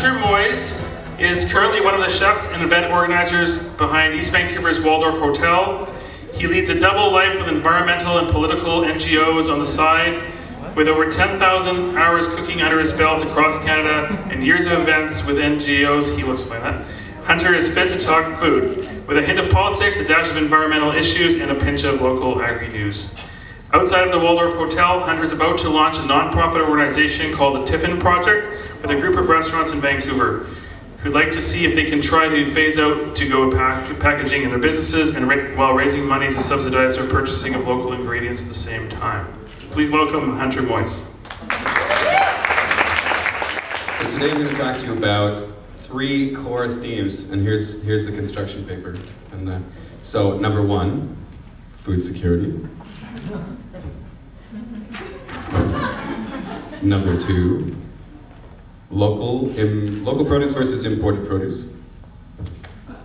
Hunter Moyes is currently one of the chefs and event organizers behind East Vancouver's Waldorf Hotel. He leads a double life with environmental and political NGOs on the side, with over 10,000 hours cooking under his belt across Canada and years of events with NGOs. He will explain that. Hunter is fit to talk food, with a hint of politics, a dash of environmental issues, and a pinch of local agri-news. Outside of the Waldorf Hotel, Hunter is about to launch a non-profit organization called the Tiffin Project with a group of restaurants in Vancouver who'd like to see if they can try to phase out to-go packaging in their businesses and while raising money to subsidize their purchasing of local ingredients at the same time. Please welcome Hunter Moyes. So today I'm going to talk to you about 3 core themes, and here's the construction paper. And so number 1, food security. Number 2, local produce versus imported produce.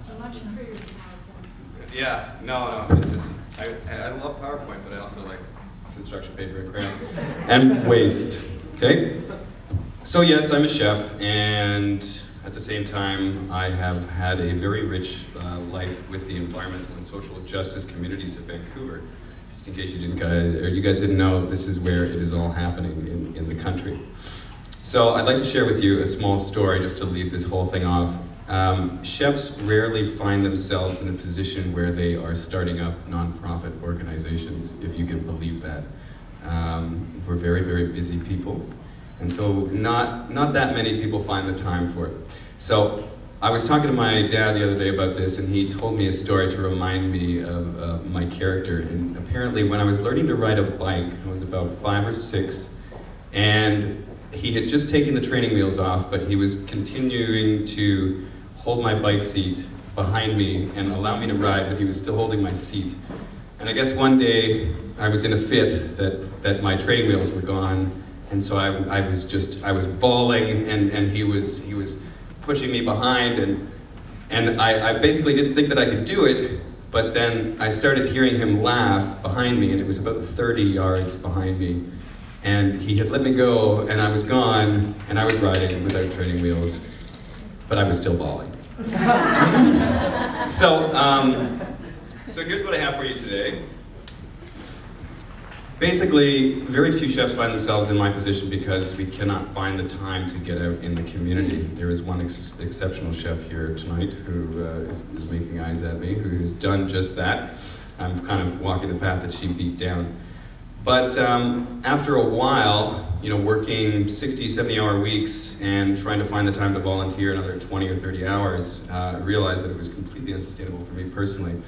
So much improved. Yeah, no, this is, I love PowerPoint, but I also like construction paper and crayon. And waste, okay? So yes, I'm a chef, and at the same time, I have had a very rich life with the environmental and social justice communities of Vancouver. Just in case you guys didn't know, this is where it is all happening in the country. So I'd like to share with you a small story just to leave this whole thing off. Chefs rarely find themselves in a position where they are starting up nonprofit organizations, if you can believe that. We're very, very busy people, and so not that many people find the time for it. So I was talking to my dad the other day about this, and he told me a story to remind me of my character. And apparently when I was learning to ride a bike, I was about 5 or 6, and he had just taken the training wheels off, but he was continuing to hold my bike seat behind me and allow me to ride, but he was still holding my seat. And I guess one day I was in a fit that my training wheels were gone, and so I was bawling, and he was pushing me behind, and I basically didn't think that I could do it, but then I started hearing him laugh behind me, and it was about 30 yards behind me. And he had let me go, and I was gone, and I was riding without training wheels, but I was still bawling. So here's what I have for you today. Basically, very few chefs find themselves in my position because we cannot find the time to get out in the community. There is one exceptional chef here tonight who is making eyes at me, who has done just that. I'm kind of walking the path that she beat down. But after a while, working 60, 70-hour weeks and trying to find the time to volunteer another 20 or 30 hours, I realized that it was completely unsustainable for me personally.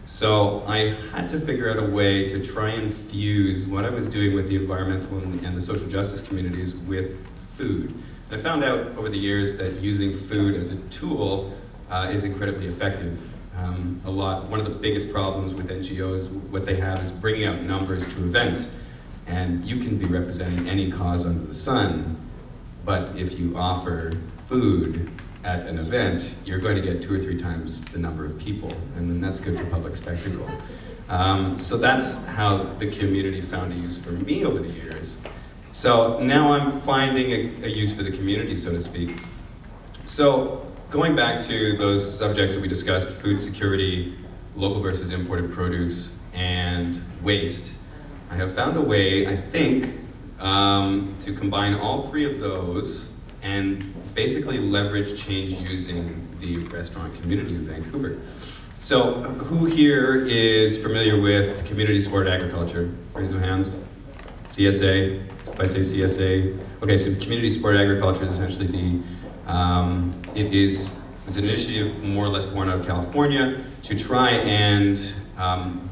So I had to figure out a way to try and fuse what I was doing with the environmental and the social justice communities with food. And I found out over the years that using food as a tool is incredibly effective. One of the biggest problems with NGOs, what they have is bringing out numbers to events. And you can be representing any cause under the sun, but if you offer food at an event, you're going to get 2 or 3 times the number of people, and then that's good for public spectacle. So that's how the community found a use for me over the years. So now I'm finding a use for the community, so to speak. So going back to those subjects that we discussed, food security, local versus imported produce, and waste, I have found a way, I think, to combine all 3 of those and basically leverage change using the restaurant community of Vancouver. So who here is familiar with community supported agriculture? Raise your hands. CSA, if I say CSA. Okay, so community supported agriculture is essentially it's an initiative more or less born out of California to try and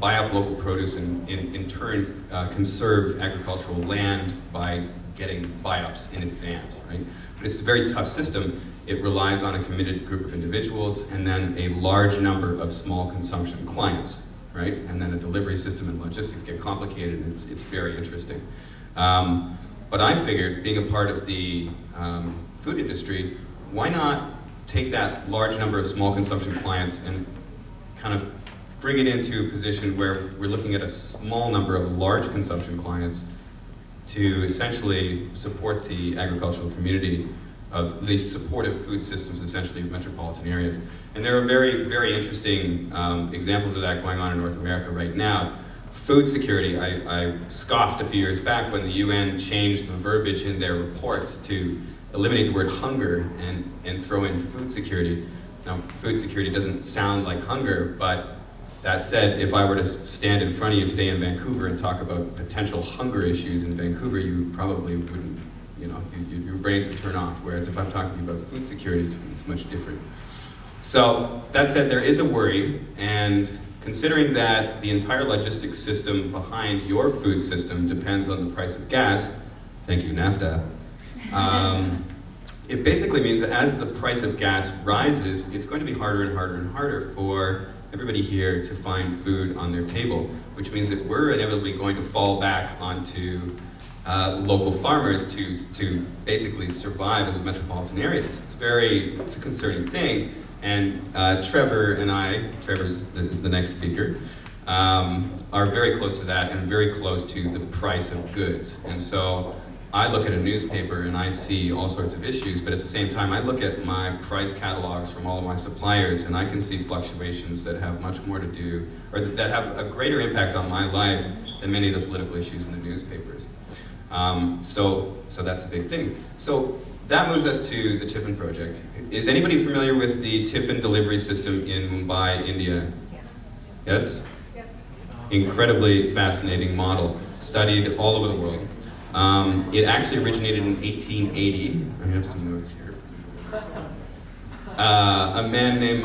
buy up local produce and in turn conserve agricultural land by getting buy-ups in advance, right? But it's a very tough system. It relies on a committed group of individuals and then a large number of small consumption clients, right? And then a delivery system and logistics get complicated, and it's very interesting. But I figured, being a part of the food industry, why not take that large number of small consumption clients and kind of bring it into a position where we're looking at a small number of large consumption clients to essentially support the agricultural community of the supportive food systems, essentially, of metropolitan areas. And there are very, very interesting examples of that going on in North America right now. Food security, I scoffed a few years back when the UN changed the verbiage in their reports to eliminate the word hunger and throw in food security. Now, food security doesn't sound like hunger, but that said, if I were to stand in front of you today in Vancouver and talk about potential hunger issues in Vancouver, you probably wouldn't, your brains would turn off. Whereas if I'm talking about food security, it's much different. So, that said, there is a worry, and considering that the entire logistics system behind your food system depends on the price of gas, thank you, NAFTA, it basically means that as the price of gas rises, it's going to be harder and harder and harder for everybody here to find food on their table, which means that we're inevitably going to fall back onto local farmers to basically survive as metropolitan areas. It's a concerning thing, and Trevor and I, Trevor is the next speaker, are very close to that and very close to the price of goods. And so I look at a newspaper and I see all sorts of issues, but at the same time I look at my price catalogs from all of my suppliers and I can see fluctuations that have much more to do, or that have a greater impact on my life than many of the political issues in the newspapers. So that's a big thing. So that moves us to the Tiffin Project. Is anybody familiar with the Tiffin delivery system in Mumbai, India? Yes? Yes. Incredibly fascinating model, studied all over the world. It actually originated in 1880. I have some notes here. A man named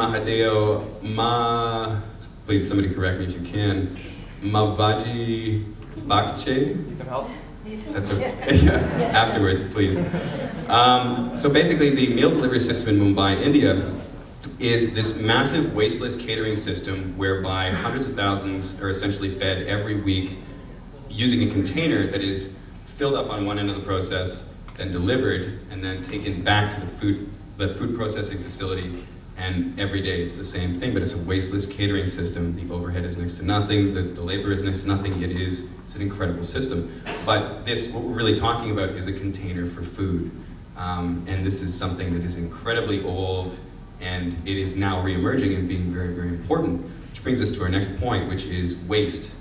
please somebody correct me if you can, Mavaji Bakche? Need some help? That's okay. Yeah, afterwards, please. So basically, the meal delivery system in Mumbai, India, is this massive wasteless catering system whereby hundreds of thousands are essentially fed every week using a container that is filled up on one end of the process, then delivered, and then taken back to the food processing facility. And every day it's the same thing, but it's a wasteless catering system. The overhead is next to nothing, the labor is next to nothing. It's an incredible system. But what we're really talking about is a container for food. And this is something that is incredibly old, and it is now re-emerging and being very, very important. Which brings us to our next point, which is waste.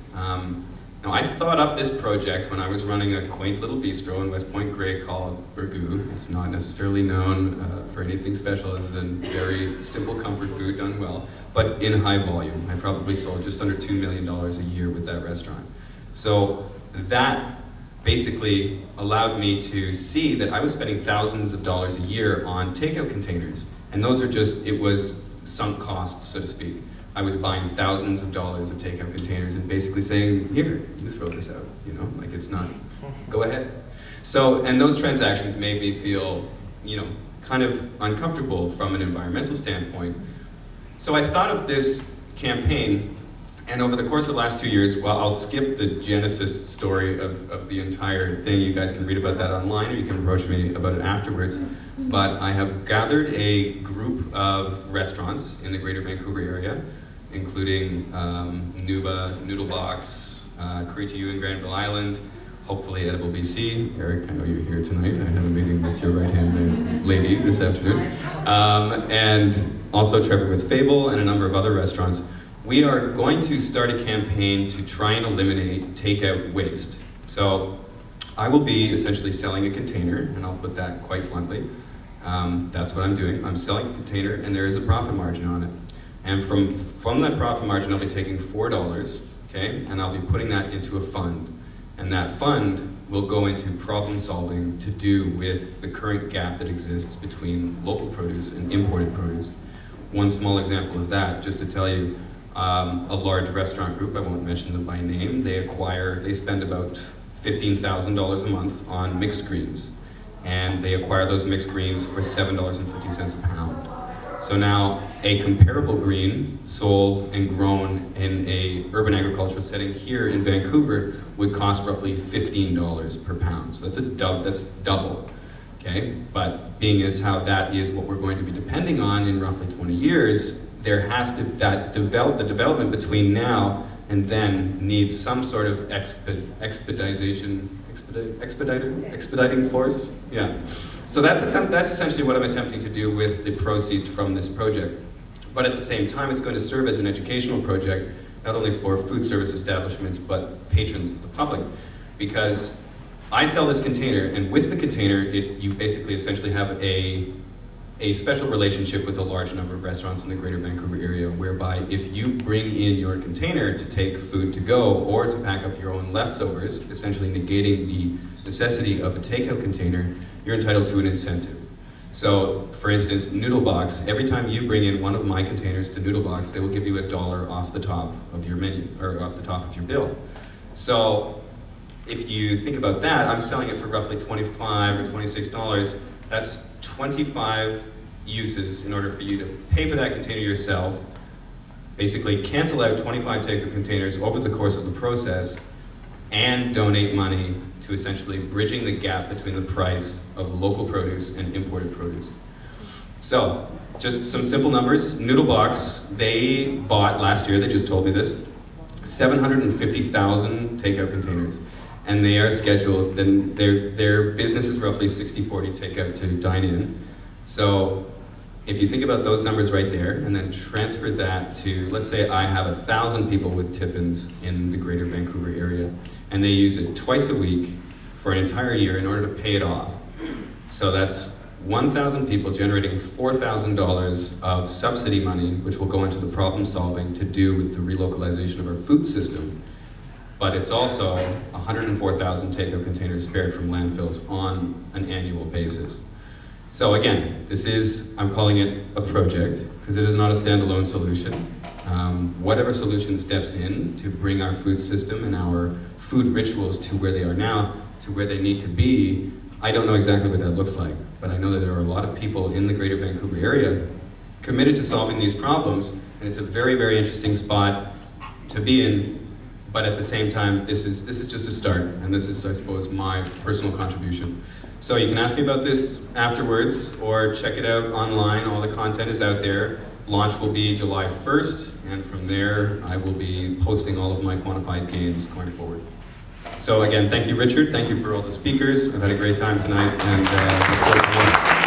Now, I thought up this project when I was running a quaint little bistro in West Point Grey called Burgoo. It's not necessarily known for anything special other than very simple comfort food done well, but in high volume. I probably sold just under $2 million a year with that restaurant. So that basically allowed me to see that I was spending thousands of dollars a year on takeout containers. And those are it was sunk costs, so to speak. I was buying thousands of dollars of takeout containers and basically saying, here, you throw this out, like it's not, go ahead. So, and those transactions made me feel, kind of uncomfortable from an environmental standpoint. So I thought of this campaign, and over the course of the last 2 years, well, I'll skip the genesis story of the entire thing. You guys can read about that online, or you can approach me about it afterwards. But I have gathered a group of restaurants in the Greater Vancouver area, including Nuba, Noodle Box, Curry to You in Granville Island, hopefully Edible BC. Eric, I know you're here tonight. I have a meeting with your right-hand lady this afternoon. And also Trevor with Fable and a number of other restaurants. We are going to start a campaign to try and eliminate takeout waste. So I will be essentially selling a container, and I'll put that quite bluntly. That's what I'm doing. I'm selling a container, and there is a profit margin on it. And from that profit margin, I'll be taking $4, okay, and I'll be putting that into a fund. And that fund will go into problem solving to do with the current gap that exists between local produce and imported produce. One small example of that, just to tell you, a large restaurant group, I won't mention them by name, they spend about $15,000 a month on mixed greens. And they acquire those mixed greens for $7.50 a pound. So now a comparable green sold and grown in a urban agricultural setting here in Vancouver would cost roughly $15 per pound. So that's double, okay? But being as how that is what we're going to be depending on in roughly 20 years, there has to, the development between now and then needs some sort of expediting force? Yeah. So that's essentially what I'm attempting to do with the proceeds from this project. But at the same time, it's going to serve as an educational project, not only for food service establishments, but patrons of the public. Because I sell this container, and with the container, you basically essentially have a special relationship with a large number of restaurants in the greater Vancouver area, whereby if you bring in your container to take food to go or to pack up your own leftovers, essentially negating the necessity of a takeout container, you're entitled to an incentive. So, for instance, Noodle Box, every time you bring in one of my containers to Noodle Box, they will give you $1 off the top of your menu, or off the top of your bill. So, if you think about that, I'm selling it for roughly $25 or $26. That's 25 uses in order for you to pay for that container yourself, basically cancel out 25 takeout containers over the course of the process, and donate money to essentially bridging the gap between the price of local produce and imported produce. So, just some simple numbers. Noodle Box, they bought last year, they just told me this, 750,000 takeout containers. And they are scheduled, then their business is roughly 60-40 takeout to dine in. So if you think about those numbers right there, and then transfer that to, let's say I have 1,000 people with Tiffins in the greater Vancouver area, and they use it twice a week for an entire year in order to pay it off. So that's 1,000 people generating $4,000 of subsidy money, which will go into the problem solving to do with the relocalization of our food system. But it's also 104,000 takeout containers spared from landfills on an annual basis. So again, I'm calling it a project, because it is not a standalone solution. Whatever solution steps in to bring our food system and our food rituals to where they are now, to where they need to be, I don't know exactly what that looks like, but I know that there are a lot of people in the greater Vancouver area committed to solving these problems, and it's a very, very interesting spot to be in. But at the same time, this is just a start, and this is, I suppose, my personal contribution. So you can ask me about this afterwards, or check it out online. All the content is out there. Launch will be July 1st, and from there, I will be posting all of my quantified gains going forward. So again, thank you, Richard. Thank you for all the speakers. I've had a great time tonight, and look forward to more.